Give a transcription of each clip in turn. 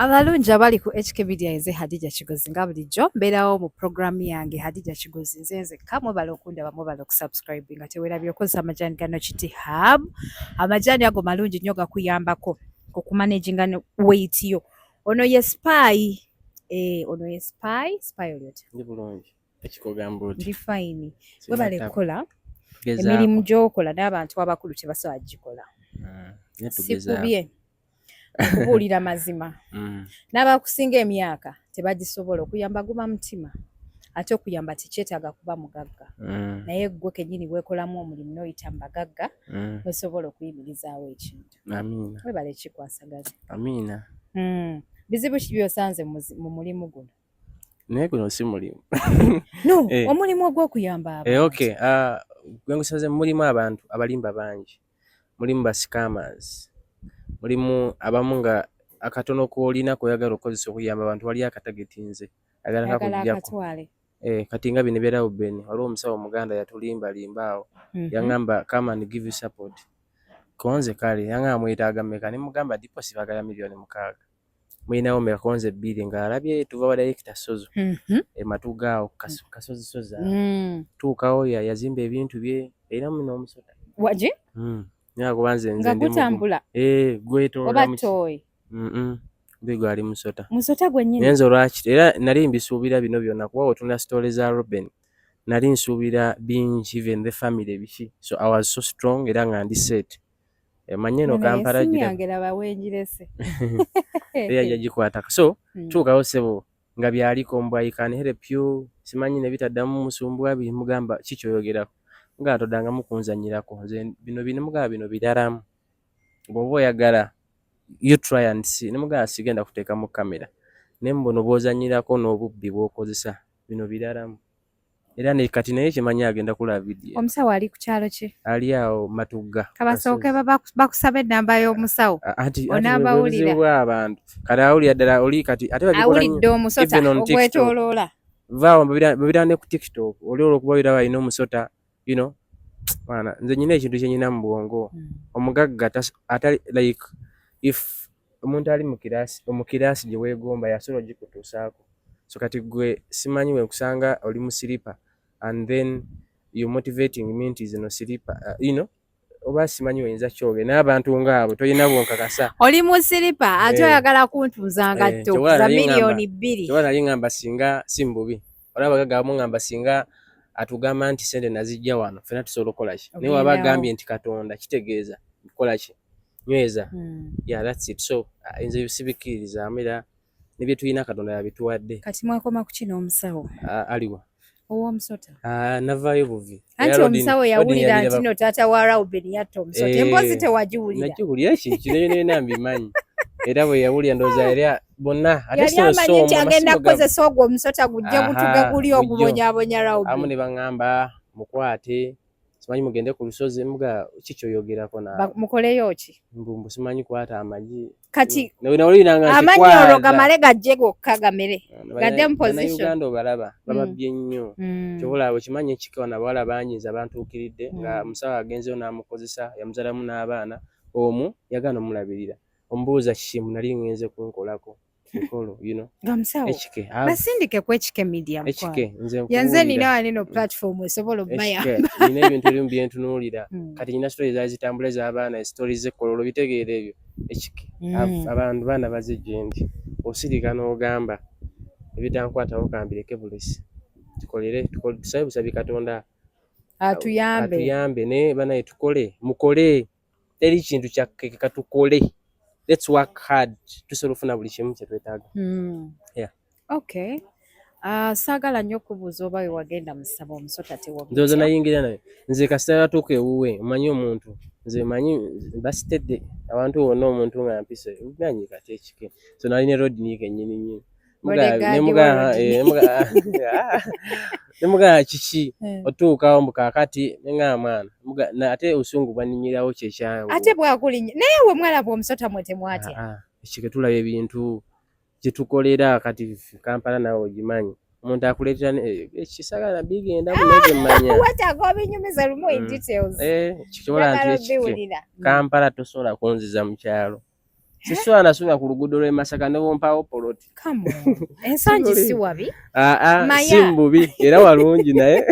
Abalungi abali ku HK Media eze Hadija Kigozi nga bulijjo mbeerawo mu programu yange Hadija Kigozi nze nzekka mwebala okundaba mwebala okusubscribe nga teweerabye okozesa amajaani ga Nokiti Hub. Amajaani ago malungi nnyo gakuyambako okumanaginga weight yo. Ono ye spy. Ono ye spy oli oti? Ndi bulungi. Ekikugamba oti? Ndi fine. Webale kukola emirimu gy'okola n'abantu abakulu tebasobola gikola. Sikubye. Okubuulira mazima. N'abakusinga emyaka tebagisobola okuyamba guma mutima ate okuyamba tekyetaaga kuba mugagga. Naye gwe kennyini weekolamu omulimu n'oyita mu bagagga osobola okuyimirizaawo ekintu. Amiina. Webale kikwasagaza. Amiina. Bizibu ki by'osanze mu mulimu guno? Naye guno si mulimu. No, omulimu ogw'okuyamba abantu. Okay, gwe ngusaze mulimu abantu abalimba bangi. Mulimu ba scammers. Mulimu abamu nga akatono koolina koyagala okozesa okuyamba abantu wali akatagetinze agala kakujjako. Kati nga bino beerawo Beni waliwo omusawo Muganda yatulimbalimba awo yaŋŋamba come and give you support. Konze kale yaŋŋamba mwetaaga mmeka ne mugamba deposit bagala $6,000,000. Mulinawo mmeka konze 2 ng'alabye tuva wa director Sozo Matuga awo Kasozi Soza tuukawo yazimba ebintu bye erinamu n'omusota waje kubanze nze nga gutambula gwetoola mu toy bigo ali musota gwennyini nenzo lwaki era nali mbisuubira bino byonna kuba otunda stories za Robin nali nsuubira bingi even the family biki so I was so strong era nga ndi set manye no Kampala gira bawenjirese era yagikwata so tuukawo sebo nga byaliko mbwa I can help you simanyi ne bitaddamu musumbwa bimugamba kikyoyogerako nga atodanga mukunzanyirako nze bino mugaba bino bidaramu bw'oba oyagala you try and see ne mugaba sigenda kuteeka mu kamera ne mbono bw'ozanyirako n'obubbi bw'okozesa bino bidaramu era ne kati naye kimanyi agenda kulaba video. Omusawo ali ku kyalo ki? Ali awo Matugga. Kabasooke bakusaba ennamba y'omusawo onabawulira abantu kati awulira ddala oli kati ate babikola awulidde omusota ogwetooloola vaawo babira ne ku TikTok oli olwokuba olira balina omusota you know bwana nze nyina ekintu kye nyina mu bwongo omugagga atali like if omuntu ali mu kiraasi gye weegomba yasobola ogikutuusaako so kati gwe simanyi we nkusanga oli mu siripa and then you motivating me nti zino siripa you know oba simanyi oyinza kyoge n'abantu ng'abo toyina bwonkakasa oli mu siripa ate oyagala kuntuuza ngatto za $2,000,000 toba nali ngamba singa si mbubi olaba abagagga abamu ngamba singa atugamba nti sente nazijja wano fena tusobola okukola ki naye waba agambye nti Katonda kitegeeza kukola ki nyweza yeah that's it so nze sibikiriza era nebye tulina Katonda yabituwadde. Kati mwakoma ku kino omusawo aliwa ow'omusota navaayo buvi anti omusawo yawulira nti no taata wa Robin yatta omusota emboozi tewagiwulira nagiwulira kino nambimanyi era bwe yawulira ndowooza era bonna yali amanyi nti agenda kukozesa ogwo omusota gujja gutuga guli ogubonyaabonya Robin amu ne baŋŋamba mukwate simanyi mugende ku lusozi muga kikyoyogerako mukoleyo ki mbumbu simanyi kwata amagi kati amanyi olwo gamale gajje gokka gamere gadde mu position Uganda obalaba bababye nnyo kyobola abo kimanyi ekikona bawala banyiza bantuukiridde nga musawo agenzeyo n'amukozesa yamuzalamu n'abaana omu yagaana omulabirira omubuuza kishimu nali ngenze kunkolako mikolo you know gamsawo HK basindike ku HK Media HK yanze nina wanino platform esobola obaya nina ebintu ebimu bye ntunuulira kati nina stories zazitambula z'abaana stories z'ekkololo bitegeera ebyo HK abantu baana bazijje ndi osirika n'ogamba ebitankwatawo kambireke bulesi tukolere tusabe busabi Katonda atuyambe ne banaye mukole teri kintu kyakke katukole. Let's work hard tusobola ofuna buli kimu kye twetaaga. Yeah. Okay. Saagala nnyo okubuuza oba we wagenda musaba omusota tewagenda. Ndowooza nayingira naye nze kasita yatuuka ewuwe omanyi omuntu nze manyi basitedde abantu bonna omuntu nga mpise nanyi kati ekike so nali ne road ni kennyini nemugaa kiki otuukawo mukakati nenga mwana ate obusungu bwaninyirawo kyekyangu ate bwakulinya naye we mwalaba omusota mwete mwate ekike tulaba ebintu gye tukolera kati Kampala nawe ogimanyi omuntu akuleetera ekisagala bigenda munege mmanya wetaaga obinyumiza lumu in details kikiwola nti Kampala tosobola kunziza mu kyalo Siswana suba ku luguudo lw'e Masaka ne bompawo poloti. Ensangi si wabi. Simbubi era walungi naye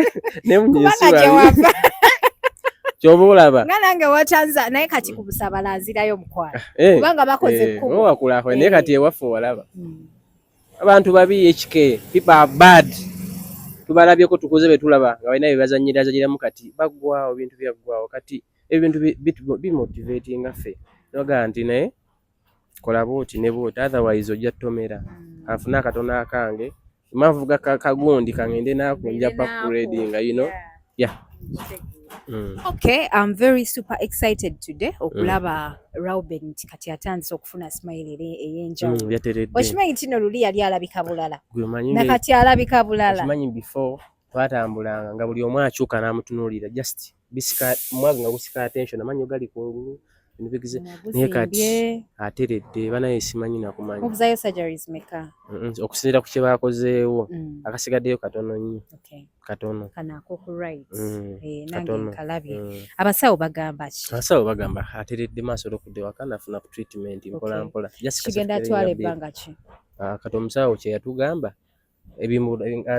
ne munyesi wabi. Kyoba olaba. Nga nange watanza naye kati ku Busabala nzirayo Mukwala. Kubanga bakoze ekkubo. Wakulako naye kati ewaffe olaba. Abantu babi HK, people are bad. Tubalabyeko tukoze betulaba nga balina byebazanyiramu kati baggwawo bintu byaggwawo kati ebintu bimotivating ffe noga nti naye kola booti ne booti otherwise ojja tomera afuna akatono akange mavuga kagundi kangende nakunja pakuredinga Okay, I'm very super excited today okulaba Reuben kati atandise okufuna smile eyenjawo. Okimanyi tino luli yali alabika bulala. Nakati alabika bulala. Okimanyi before twatambulanga nga buli omu akyuka n'amutunuulira just bisika mwaga nga gusika attention amanyi gali kungulu nibigize naye kati ateredde banaye simanyi nakumanyi. Obuzayo surgeries meka. Okusinziira ku kye baakozeewo akasigaddeyo katono nnyo. Katono. Kanako ku right. Nange kalabye. Abasawo bagamba ki? Abasawo bagamba ateredde maaso olwokudde waka nafuna treatment mpola mpola. Kigenda twala ebbanga ki? Kati omusawo kye yatugamba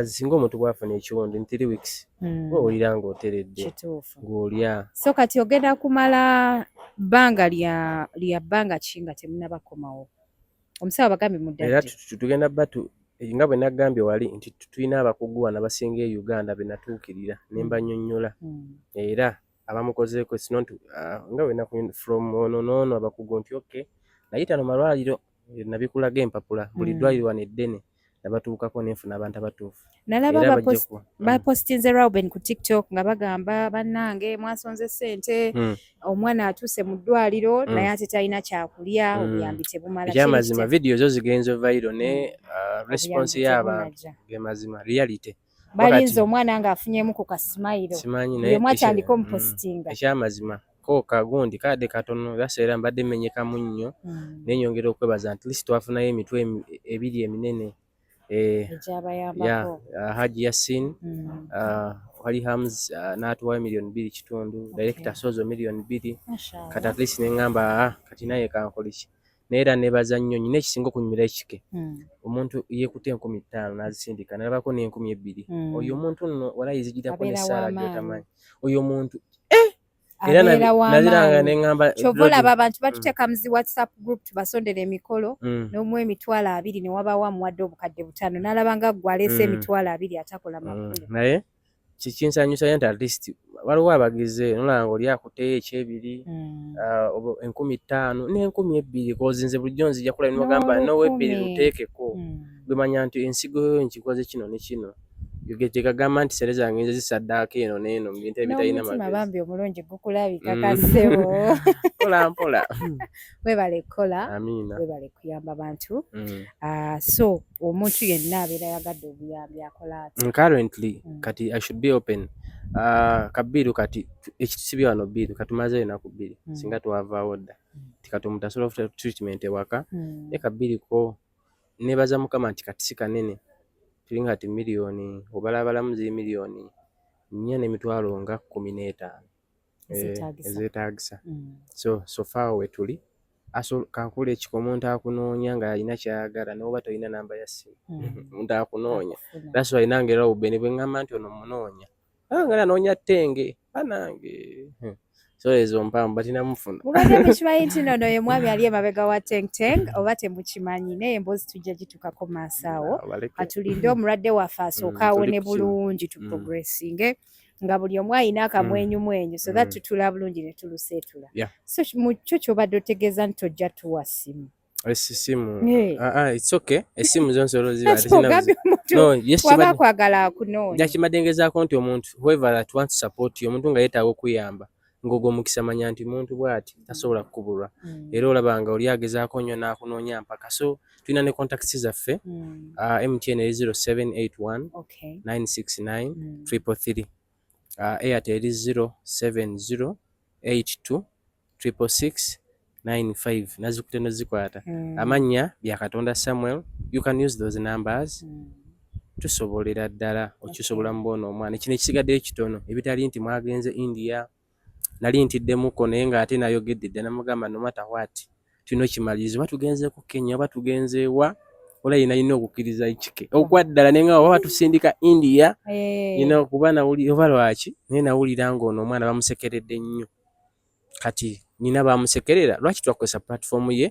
singa omuntu bwafuna ekiwundu in 3 weeks owulira ng'oteredde ng'olya. So kati ogenda kumala bbanga lya bbanga ki nga temunnabakomawo? Omusawo bagambye muddadde. Era tugenda batu nga bwe nagambye wali nti tulina abakugu wano abasinga e Uganda be natuukirira ne mbanyonnyola era abamukozeeko nga bwe nakunyonnyola from ono n'ono abakugu nti okay nayita no malwaliro nabikulaga empapula buli ddwaliro wano eddene nabatuukako nenfuna abantu abatuufu. Nalaba bapostinze Reuben ku TikTok nga bagamba bannange mwasonze ssente omwana atuuse mu ddwaliro naye ate talina kyakulya obuyambi tebumala. Ekyamazima vidiyo zo zigenze viral ne response y'abantu gemazima reality. Balinze omwana ng'afunyeemu ku kasimayiro yemu atandika omupositinga. Ekyamazima ko kagundi kadde katono yaseera mbadde menyekamu nnyo nenyongera okwebaza nti lisi twafunayo emitwe ebiri eminene. Haji Yasin Wali Hams n'atuwayo $2 million director Sozo $2 kati at least neŋŋamba kati naye kankola ki neera nebaza nnyo nyina ekisinga okunyumira ekike omuntu yeekuta 5,000 n'azisindika nalabako n'2,000 oyo omuntu nno walayizigirako n'essaala gy'otamanyi oyo omuntu era naziranga neŋŋamba kyova olaba abantu batuteeka mu zi WhatsApp group tubasondera emikolo n'omu $20 ne wabawo amuwadde obukadde 5 n'alaba nga gwaleese $20 atakola makulu naye kinsanyusa nti at least waliwo abagize nolaba nga oli akuteyo ekyebiri 5,000 n'2,000 kozinze bulijjo nzija kulaba nibagamba nowebbiri luteekeko gwemanya nti ensigo yo nkikoze kino ne kino tegagamba nti sere zange nze zisaddaako eno n'eno mu bintu ebitalina magezi. Bambi omulungi gukulabika kasebo. Mpola mpola. Webale kola. Amiina. Webale kuyamba bantu. So omuntu yenna abeera yagadde obuyambi akola ati. Currently kati I should be open. Kabiru kati ekitisibi wano biru katumaze na kubiri. Singa twavaawo dda. Tikati omuntu asobola ofuna treatment ewaka. Kabiru ko nebaza mukama nti kati sikanene. Tulinga ati milioni obalabalamu zi milioni 4,15 ezetaagisa. So far we tuli kankule ekikomuntu akunoonya nga alina kyayagala n'oba tolina namba ya simu omuntu akunoonya that's why nange Reuben bwe ngamba nti ono munoonya nga anoonya ttenge banange so ezo mpamu batina mufuna mubadde mukimanyi nti nono ye mwami ali emabega wa Teng oba temukimanyi naye emboozi tujja gitukako maaso awo katulinde omulwadde waffe asooka awone bulungi tuprogressinge nga buli omu alina akamwenyumwenyu so that tutula bulungi ne tuluseetula so mukyo kyobadde otegeeza nti tojja tuwa simu esimu it's okay esimu zonsobola waba kwagala akunoonya jakimadengezaako nti omuntu whoever that wants support omuntu nga yeetaaga okuyamba ng'ogwo mukisa manya nti muntu bw'ati tasobola kukubulwa era olaba nga oli agezaako nnyo n'akunoonya mpaka so tulina ne contacts zaffe MTN 0781 969 333 Airtel 070 82 666 95 nazikute nozikwata amannya bya Katonda Samuel you can use those numbers tusobolera ddala okisobola mbona omwana kino ekisigaddeyo kitono ebitali nti mwagenze India nali ntiddemuko naye ng'ate nayogedde dda namugamba no matter what kino kimalizo batugenze ku Kenya batugenze wa ola ina okukkiriza ekike okwaddala nenga oba batusindika India kuba nawulira oba lwaki naye nawulira ng'ono omwana bamusekeredde nnyo kati nina bamusekerera lwaki twakozesa platform ye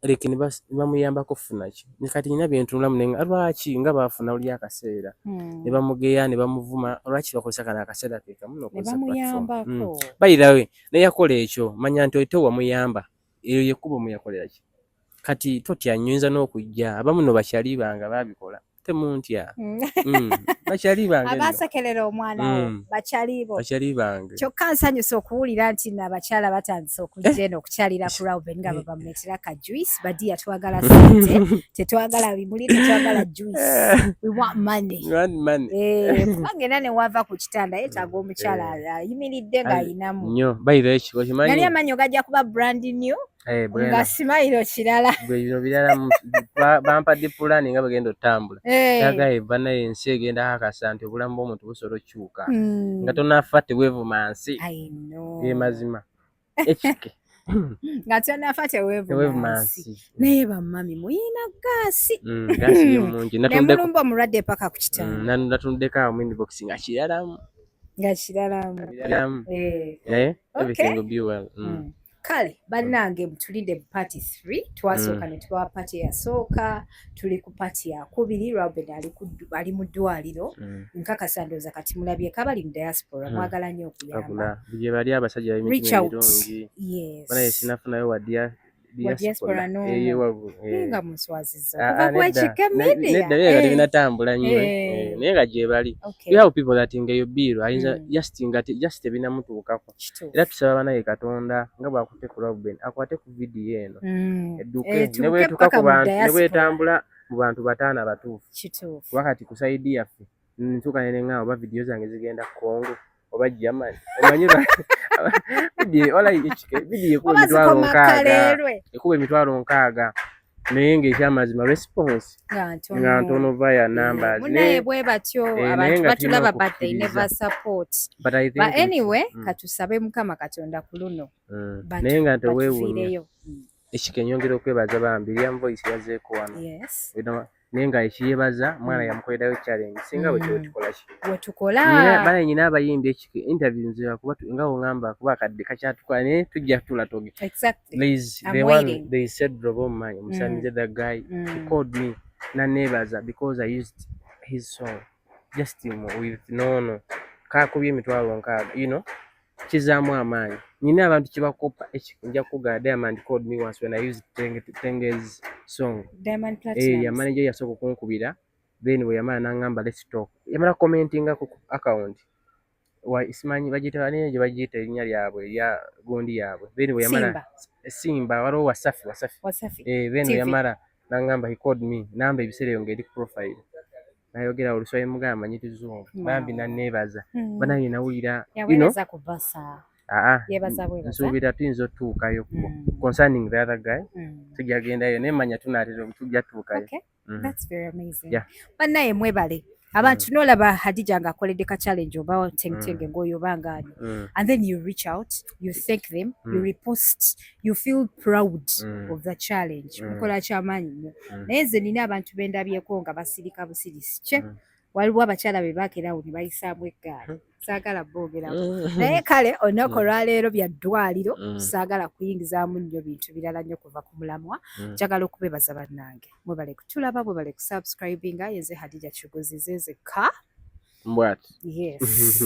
leke ne bamuyambako kufuna ki kati nina byentunulamu nenga lwaki nga bafuna oli akaseera ne bamugeya ne bamuvuma lwaki bakozesa kana akaseera ke kamu n'okozesa platform bayirawe ne yakola ekyo manya nti oyite wamuyamba eyo yekkubo muyakolera ki kati totya nnyinza n'okujja abamu no bakyali banga babikola temuntya bakyali bange abasekerera omwana wo bakyali bange kyokka nsanyusa okuwulira nti n'abakyala batandise okujja eno okukyalira ku Reuben nga babamuletera ka juice badiya twagala sente tetwagala bimuli tetwagala juice we want money kubanga era ne wava ku kitanda yeetaaga omukyala ayimiridde ng'ayinamu nnyo bayira ekiko kimanyi yali amanyo gajja kuba brand new nga simayiro kirala bino birala bampadde pulani nga bagenda otambula yaga eva naye ensi egenda akasa nti obulamu bw'omuntu busobola okukyuka nga tonafa teweevuma nsi mazima ekike nga tonafa teweevuma nsi naye bammami muyina gaasi mungi nemulumba omulwadde paka ku kitanda natuddeko awo minbox nga kiralamu everything will be well kale bannange mutulidde mu party 3 twasooka ne tuba party yasooka tuli ku party yakubiri Reuben ali mu ddwaliro nkakasa ndowooza kati mulabyeko abali mu diaspora mwagala nnyo okuyamba gye bali abasajja b'emitima emirungi banaye sinafunayo wa diaspora nga muswaziza neddayo nga tebinatambula nnyo naye nga gye bali you have people that ngaeyo biiro ayinza just tebinamutuukako era tusaba banaye Katonda nga bw'akutte ku Reuben akwate ku vidiyo eno edduke ne bwetuuka ku bantu ne bwetambula mu bantu bataana batuufu wakati ku saidi yaffe ntuuka nenengao oba vidiyo zange zigenda Congo oba Germany omanyi vidiyo ekuba emitwalo 6 naye ng'ekyamazima response nga ntono via numbers munaye bwe batyo abantu batulaba but they never support but anyway katusabe Mukama Katonda ku luno naye nga teweewuunya ekike nyongera okwebaza bambi ya voice yazeeko wano naye nga ekiyebaza mwana yamukolerayo challenge singa bwe tukola bana nyina abayimbi ekike interview nzira kuba nga ongamba kuba kadde kakyatukola naye tujja tulatoge they said Robo man musamize that guy he called me na nebaza because I used his song just with no kakubye emitwalo 6 kizaamu amaanyi nyina abantu kibakopa ekijja kuga Diamond called me once when I used Tenge's song Diamond Platinum ya manager yasoko kunkubira then we yamana nangamba let's talk yamala commenting ku account wa ismanyi bagita ne je bagita erinnya lyabwe ya gondi yabwe then we yamala Simba waro Wasafi then we yamala nangamba he called me namba ebisere yongeri profile nayogera oluswaye mugamba nyitizo bambi na nebaza bana yinawulira yaweza kubasa nsuubira tuyinza otuukayo concerning the other guy tujagendayo nemanya tunatera tujja tuukayo that's very amazing banaye mwebale abantu nolaba Hadija nga akoledde ka challenge oba tengtenge ngoyo bangani and then you reach out you thank them you repost you feel proud of the challenge mukola kyamaanyi nnyo naye nze nina abantu bendabyeko nga basirika busirisi waliwo abakyala be baakerawo ne bayisaamu eggaali saagala boogeramu naye kale olunaku olwaleero bya ddwaliro saagala kuyingizaamu nnyo bintu birala nnyo kuva ku mulamwa njagala okubebaza bannange mwebale kutulaba mwebale kusubscribinga yenze Hadija Kigozi zezekka mbwati yes